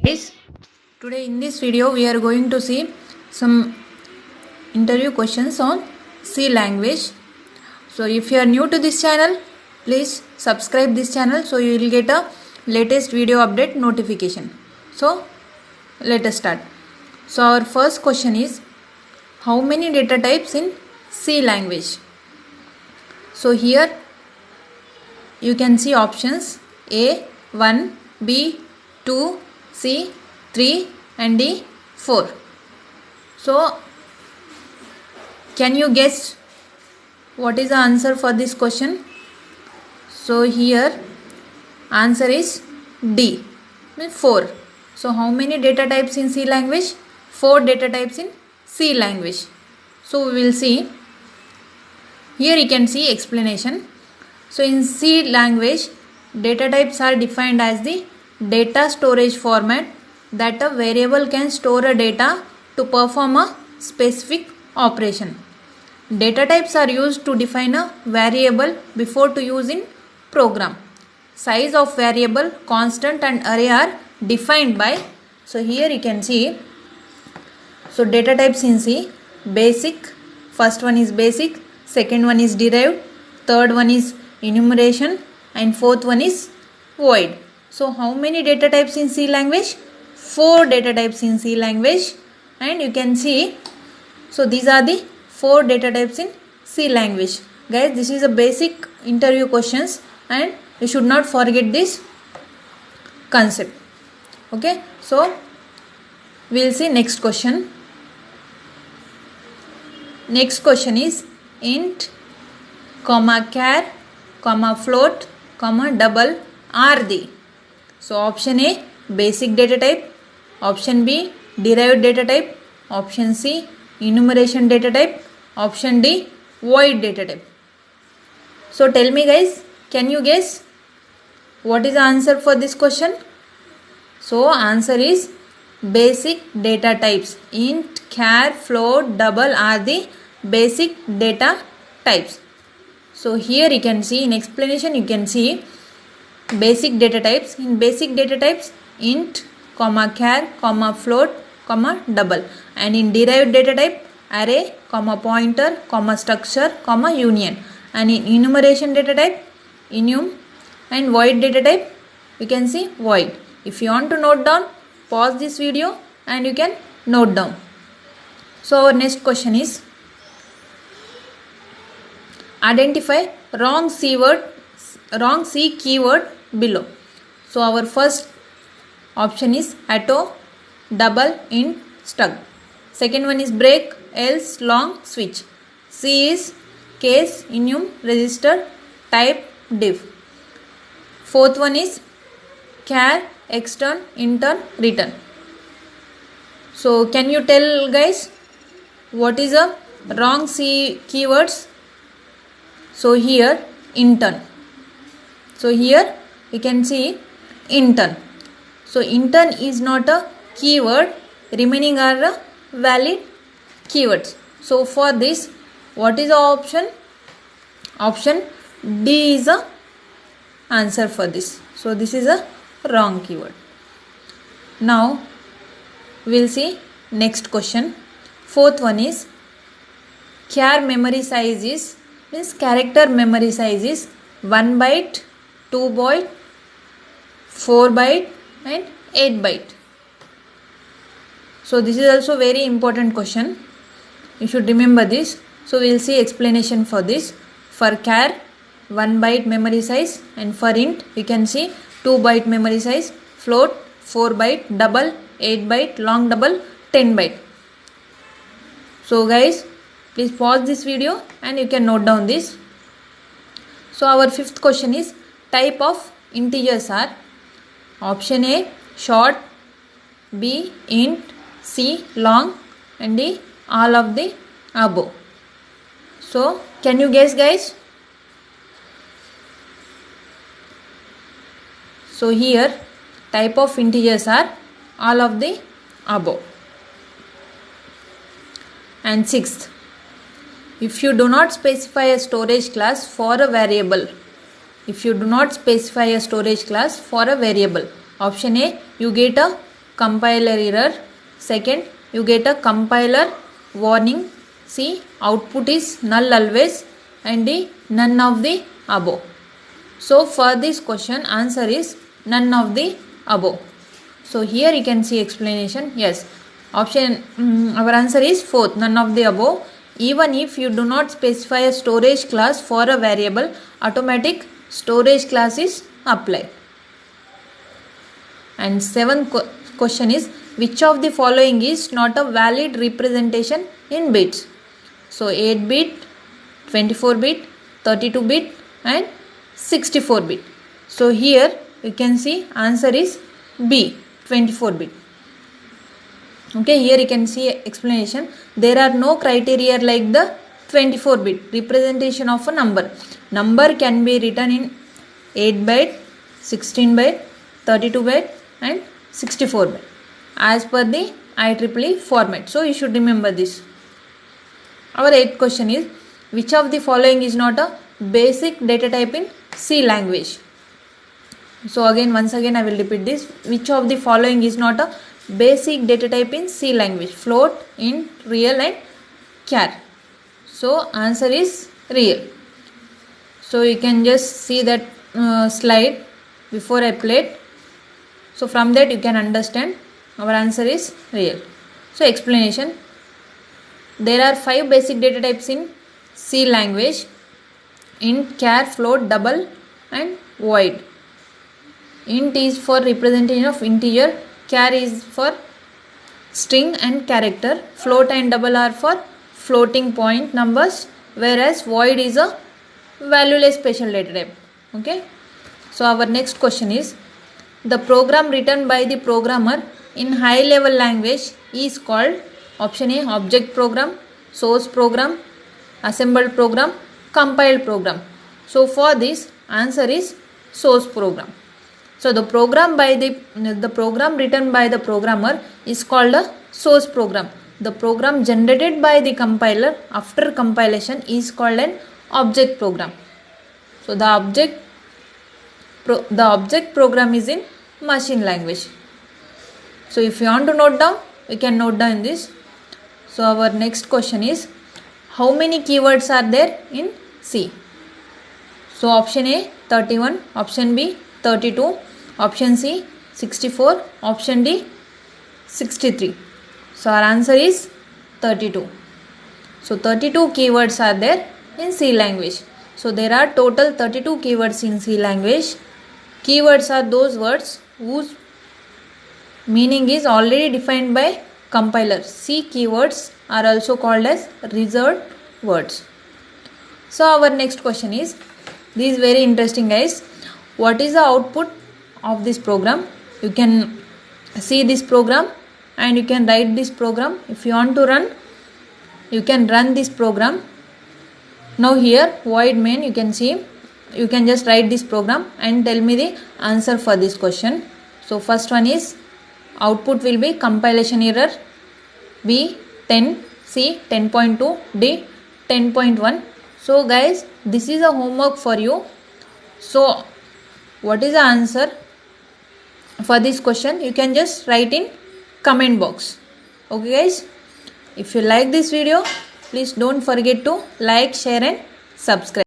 Guys, today in this video we are going to see some interview questions on C language. So if you are new to this channel, please subscribe this channel so you will get a latest video update notification. So let us start. So our first question is, how many data types in C language? So here you can see options A 1, B 2, C 3 and D 4. So can you guess what is the answer for this question? So here answer is D, 4. So how many data types in C language? 4 data types in C language. So we will see. Here you can see explanation. So in C language, data types are defined as the data storage format that a variable can store a data to perform a specific operation. Data types are used to define a variable before to use in program. Size of variable, constant and array are defined by, so here you can see, so data types in C, basic, first one is basic, second one is derived, third one is enumeration and fourth one is void. So how many data types in C language? 4 data types in C language, and you can see, so these are the 4 data types in C language. Guys, this is a basic interview questions and you should not forget this concept. Okay, so we will see next question. Next question is int, char, float, double are the. So option A basic data type, option B derived data type, option C enumeration data type, option D void data type. So tell me guys, can you guess what is the answer for this question? So answer is basic data types. Int, char, float, double are the basic data types. So here you can see in explanation, you can see basic data types. In basic data types, int, char, float, double, and in derived data type, array, pointer, structure, union, and in enumeration data type, enum, and void data type, you can see void. If you want to note down, pause this video and you can note down. So our next question is, identify wrong C keyword below. So our first option is auto, double, int, stug. Second one is break, else, long, switch. C is case, enum, register, type, div. Fourth one is char, extern, intern, return. So can you tell guys what is a wrong C keywords? So here intern. So here you can see intern. So intern is not a keyword, remaining are a valid keywords. So for this, what is the option? Option D is the answer for this. So this is a wrong keyword. Now we will see next question. Fourth one is char memory size is, means character memory size is 1 byte, 2 byte, 4 byte and 8 byte. So this is also very important question. You should remember this. So we will see explanation for this. For char 1 byte memory size, and for int you can see 2 byte memory size, float 4 byte, double 8 byte, long double 10 byte. So guys, please pause this video and you can note down this. So our fifth question is, type of integers are option A short, B int, C long and D all of the above. So can you guess guys? So here type of integers are all of the above. And sixth, if you do not specify a storage class for a variable, option A, you get a compiler error. Second, you get a compiler warning. C, output is null always. And D, none of the above. So for this question, answer is none of the above. So here you can see explanation. Yes, option our answer is fourth, none of the above. Even if you do not specify a storage class for a variable, automatic storage class is applied. And seventh question is, which of the following is not a valid representation in bits? So 8-bit, 24-bit, 32-bit and 64-bit. So here you can see answer is B, 24-bit. Okay, here you can see explanation. There are no criteria like the 24-bit representation of a number. Number can be written in 8-bit, 16-bit, 32-bit and 64-bit as per the IEEE format. So you should remember this. Our 8th question is, which of the following is not a basic data type in C language? So once again I will repeat this. Which of the following is not a basic data type in C language? Float, int, real and char. So answer is real. So you can just see that slide before I played. So from that you can understand our answer is real. So explanation. There are 5 basic data types in C language: int, char, float, double and void. Int is for representation of integer, char is for string and character, float and double are for floating point numbers, whereas void is a valueless special data type. Okay. So our next question is, the program written by the programmer in high level language is called option A, object program, source program, assembled program, compiled program. So for this, answer is source program. So the program written by the programmer is called a source program. The program generated by the compiler after compilation is called an object program. So the object program is in machine language. So if you want to note down, we can note down this. So our next question is, how many keywords are there in C? So option A 31, option B 32, option C 64, option D 63. So our answer is 32. So 32 keywords are there in C language. So there are total 32 keywords in C language. Keywords are those words whose meaning is already defined by compiler. C keywords are also called as reserved words. So our next question is, this is very interesting guys. What is the output of this program? You can see this program and you can write this program. If you want to run, you can run this program. Now here void main, you can see, you can just write this program and tell me the answer for this question. So first one is, output will be compilation error, B 10, C 10.2, D 10.1. So guys, this is a homework for you. So what is the answer for this question? You can just write in comment box. Okay guys, if you like this video, please don't forget to like, share and subscribe.